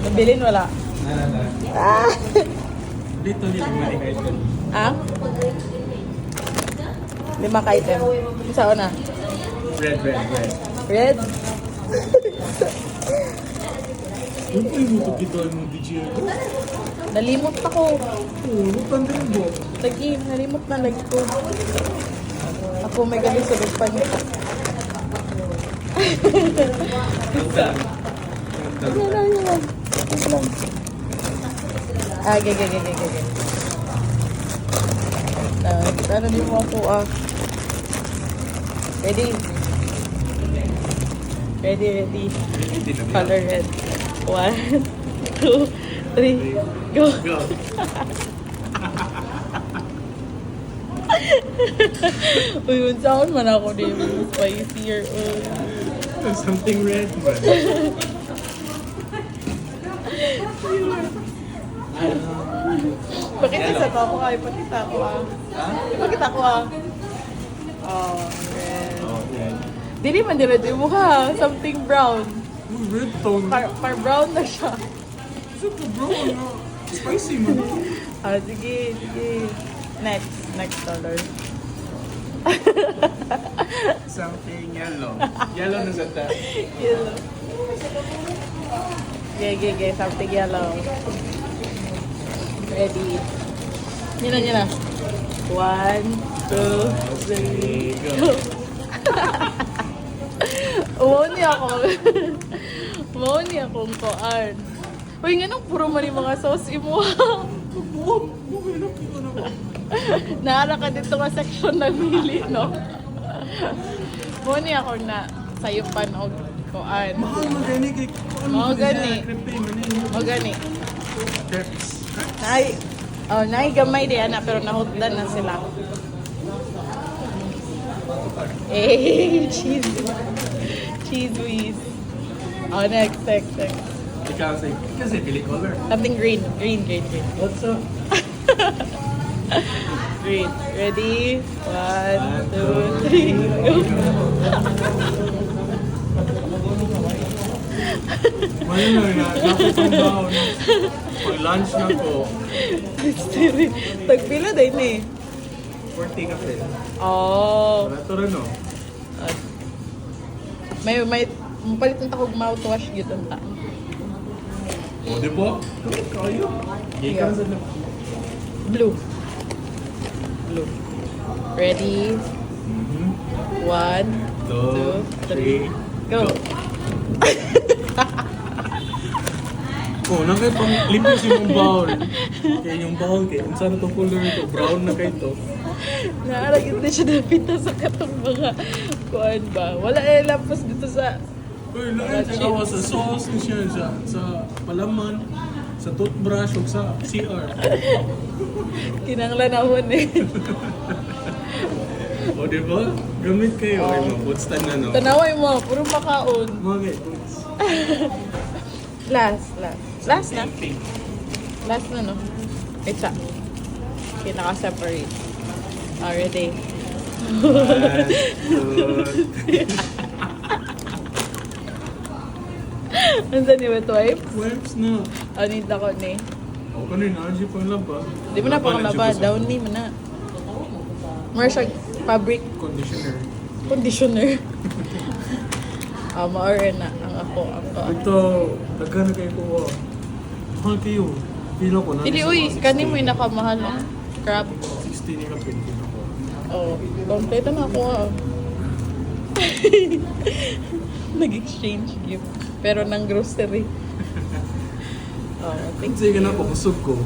Nabilin wala. Ah! Dito nila mali kayo. Ah? 5 ka item. Isa na. Red. Red? Ano po yung muto dito ang mga DJ? Nalimot ako. Oo, tanda mo. Lagi, nalimot na lagi ko. Ako may gabi sa lupan nito. Yan. Ito lang. Ah, gage. Ano din mo ako Ready? Ready. Color red. 1, 2, 3, go! Go. Uy, unsaon man ako din. Spicier. Something red man. Pakita ko ay pakita ko Ipakita ko Oh, red. Oh, red. Dili man dire yung mukha. Something brown. Oh, red tone. Par brown na siya. Super bro, ano? Spicy man. Ah, sige. Next color. Something yellow. Yellow na sa ta. Yellow. Gay. Something yellow. Ready. Yun na. 1, 2, 3, go. Umaw niya akong koan. Uy, nga nang puro man yung mga sauce mo. Naara ka dito nga section na mili, no? Umaw niya ako na sayupan o koan. Mahal mo gani kay Mahal gani. Crepe man yun. O gani. Crepes. Nay gamay di ana pero nahutdan na sila. Cheese whiz. Oh, next. Ikaw kasi pili color. Something green. What's up? Green. Ready? 1, 2, 3, go. Mali na, dapat kong down. Pag lunch na ko, Tagpila din eh. 40 ka pala. Oh. Wala to rin no? May mapalit ng takog mouthwash yun ta. O, di ba? Kayo. Gikan sa na. Blue. Ready? 1, 2, 3, go. Oh, nakay pang limpis yung bowl. Kaya yung bowl kay unsa na to color ito, brown na kay to. Naaragit na siya napita sa katong mga kuan ba. Wala lapos dito sa Uy, lahat siya gawa sa sauce ni siya sa palaman, sa toothbrush o sa CR. kinanglanahon eh. O, di ba? Gamit kayo. Ay, mga food stand na, no? Tanaway mo, puro makaon. Mga kay foods. Last na. Pink. Last na, no? Isa. Okay, naka-separate. Already. 1, 2, Ano sa ni wet wipe? wipes na. Need ako ni. O, kanina, siya pang laba. Di mo na pang laba. Down ni mo na. More siya fabric conditioner. Maore na ang ako. Ito, nagkano kayo ko. Mahal kayo. Pila ko na. Dili, uy, kani mo yung nakamahal ng crab. 60 ni kapin din ako. Oh, kompleto na ako Nag-exchange gift. Pero ng grocery. Oh, thanks. Sige na po, kusog ko.